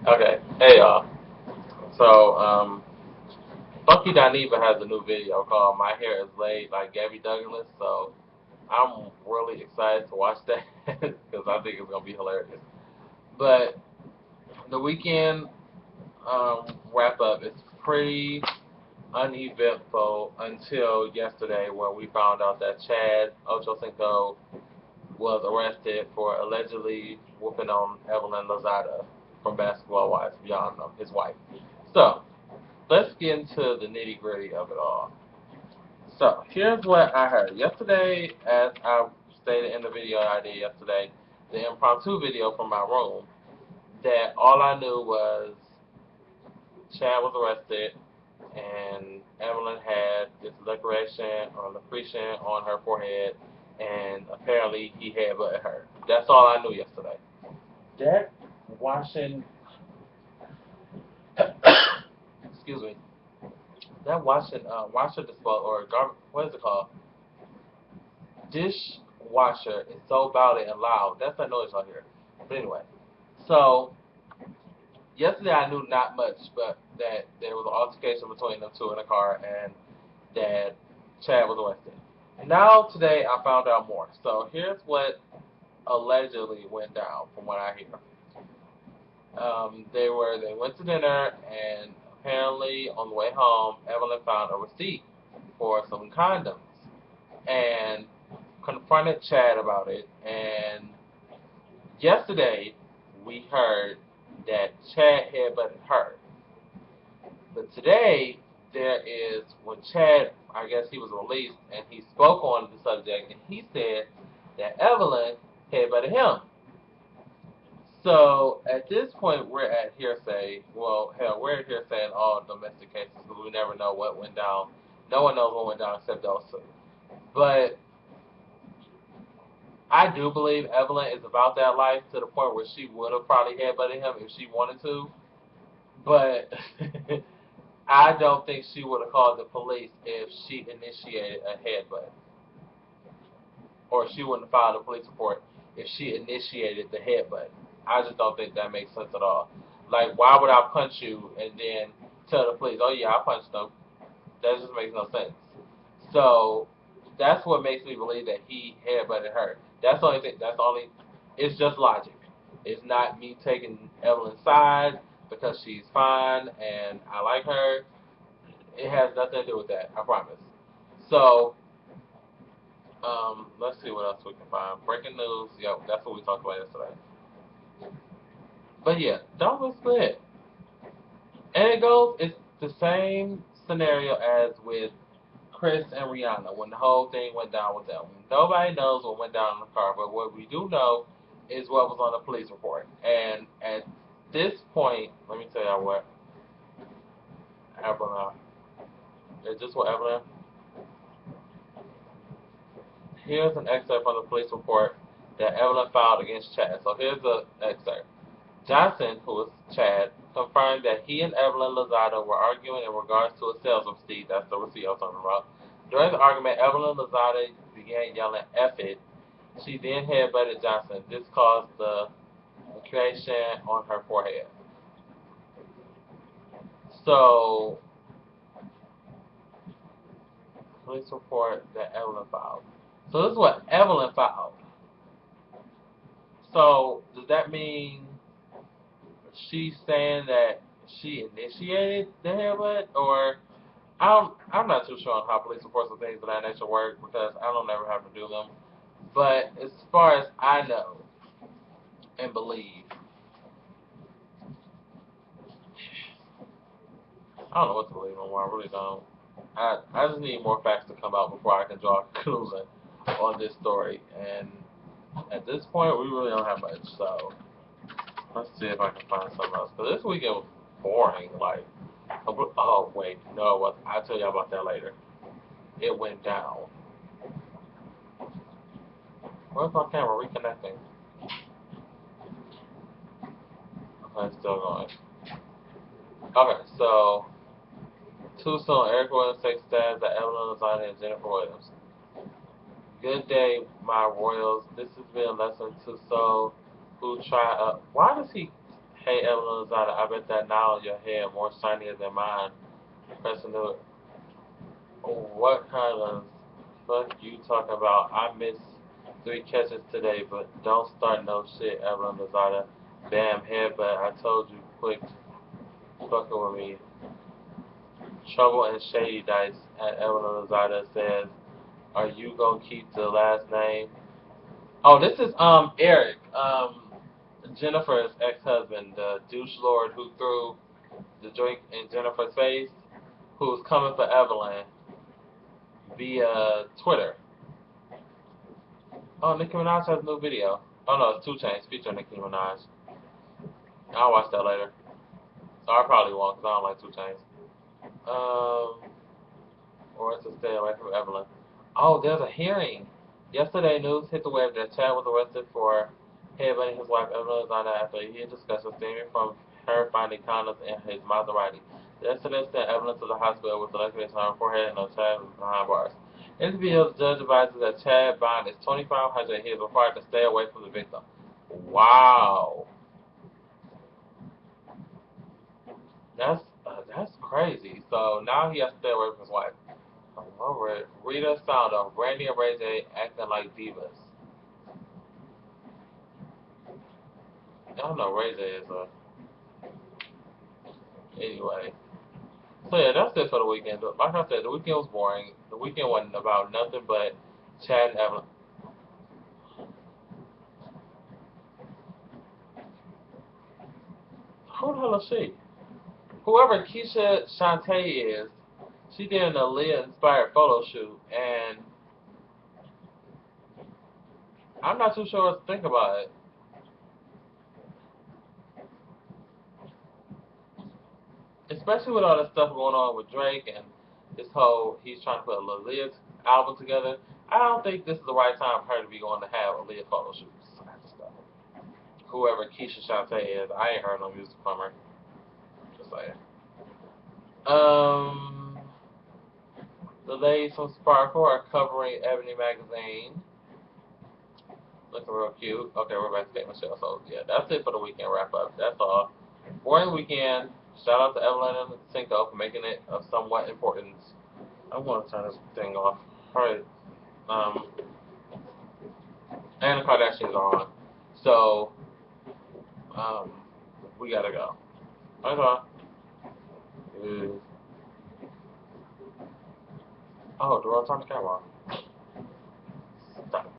Okay, hey y'all. So, Bucky Dineva has a new video called "My Hair Is Laid" by Gabby Douglas. So, I'm really excited to watch that because I think it's gonna be hilarious. But the weekend wrap up is pretty uneventful until yesterday, where we found out that Chad Ochocinco was arrested for allegedly whooping on Evelyn Lozada from Basketball Wives Beyond his wife. So, let's get into the nitty gritty of it all. So, here's what I heard. Yesterday, as I stated in the video I did yesterday, the impromptu video from my room, that all I knew was Chad was arrested and Evelyn had this decoration or leprechaun on her forehead, and apparently he had butted her. That's all I knew yesterday. That washing, excuse me, that washer disposal or garbage, what is it called? Dishwasher is so loud and loud. That's that noise out here. But anyway, so yesterday I knew not much, but that there was an altercation between them two in a car, and that Chad was arrested. Now today I found out more. So here's what allegedly went down, from what I hear. They went to dinner, and apparently on the way home, Evelyn found a receipt for some condoms and confronted Chad about it. And yesterday we heard that Chad headbutted her. But today there is, when Chad, I guess he was released, and he spoke on the subject, and he said that Evelyn headbutted him. So at this point, we're at hearsay. Well, hell, we're at hearsay in all domestic cases because we never know what went down. No one knows what went down except those two. But I do believe Evelyn is about that life to the point where she would have probably headbutted him if she wanted to. But I don't think she would have called the police if she initiated a headbutt. Or she wouldn't have filed a police report if she initiated the headbutt. I just don't think that makes sense at all. Like, why would I punch you and then tell the police, oh yeah, I punched them? That just makes no sense. So that's what makes me believe that he headbutted her. That's the only thing. That's the only. It's just logic. It's not me taking Evelyn's side because she's fine and I like her. It has nothing to do with that. I promise. So let's see what else we can find. Breaking news. Yep, that's what we talked about yesterday. But yeah, that was it. And it goes. It's the same scenario as with Chris and Rihanna when the whole thing went down with them. Nobody knows what went down in the car, but what we do know is what was on the police report. And at this point, let me tell you what Evelyn. Is this what Evelyn? Here's an excerpt from the police report that Evelyn filed against Chad. So here's the excerpt. Johnson, who is Chad, confirmed that he and Evelyn Lozada were arguing in regards to a sales receipt. That's the receipt I was talking about. During the argument, Evelyn Lozada began yelling, F it. She then headbutted Johnson. This caused the laceration on her forehead. So, police report that Evelyn filed. So this is what Evelyn filed. So, does that mean she's saying that she initiated the headbutt, or I'm not too sure on how police reports and things of that nature work because I don't ever have to do them. But as far as I know and believe, I don't know what to believe anymore. I really don't. I just need more facts to come out before I can draw a conclusion on this story. And at this point, we really don't have much. So let's see if I can find something else. Because this weekend was boring. Like, oh wait, no, I'll tell you about that later. It went down. Where's my camera reconnecting? Okay, it's still going. Okay, so too soon. Eric Williams takes stabs at Evelyn Lozada and Jennifer Williams. Good day, my royals. This has been a lesson to so who try. Why does he Hey, Evelyn Lozada, I bet that now your hair more shinier than mine. Pressing the what kind of fuck you talking about? I missed 3 catches today, but don't start no shit, Evelyn Lozada. Damn headbutt, I told you, quit fucking with me. Trouble and Shady Dice at Evelyn Lozada says, are you gonna keep the last name? Oh, this is Eric, Jennifer's ex-husband, the douche lord who threw the drink in Jennifer's face, who's coming for Evelyn via Twitter. Oh, Nicki Minaj has a new video. Oh no, it's 2 Chainz featuring Nicki Minaj. I'll watch that later. So I probably won't because I don't like 2 Chainz. Or to stay away from Evelyn. Oh, there's a hearing. Yesterday, news hit the web that Chad was arrested for headbutting his wife Evelyn Lozada after he had discussed stemming from her finding condoms in his Maserati. The incident sent Evelyn to the hospital with electric on her forehead and Chad was behind bars. In the video, the judge advises that Chad bond is $2,500 and he is required to stay away from the victim. Wow. That's crazy. So now he has to stay away from his wife. I'm over it. Rita sound of Randy and Ray J acting like divas. I don't know Ray J is a... Anyway. So yeah, that's it for the weekend. Like I said, the weekend was boring. The weekend wasn't about nothing but Chad and Evelyn. Who the hell is she? Whoever KESHIA CHANTE is, she did an AALIYAH inspired photo shoot, and I'm not too sure what to think about it. Especially with all that stuff going on with Drake and this whole, he's trying to put a AALIYAH album together. I don't think this is the right time for her to be going to have AALIYAH photo shoots. Whoever KESHIA CHANTE is, I ain't heard no music from her. Just saying. The ladies from Sparkle are covering Ebony magazine. Looking real cute. Okay, we're back to Kate Michelle. So yeah, that's it for the weekend wrap up. That's all. Boring weekend. Shout out to Evelyn and Cinco for making it of somewhat importance. I want to turn this thing off. Alright. And the Kardashians are on. So, we gotta go. Okay. Oh, do I turn the camera on? Stop.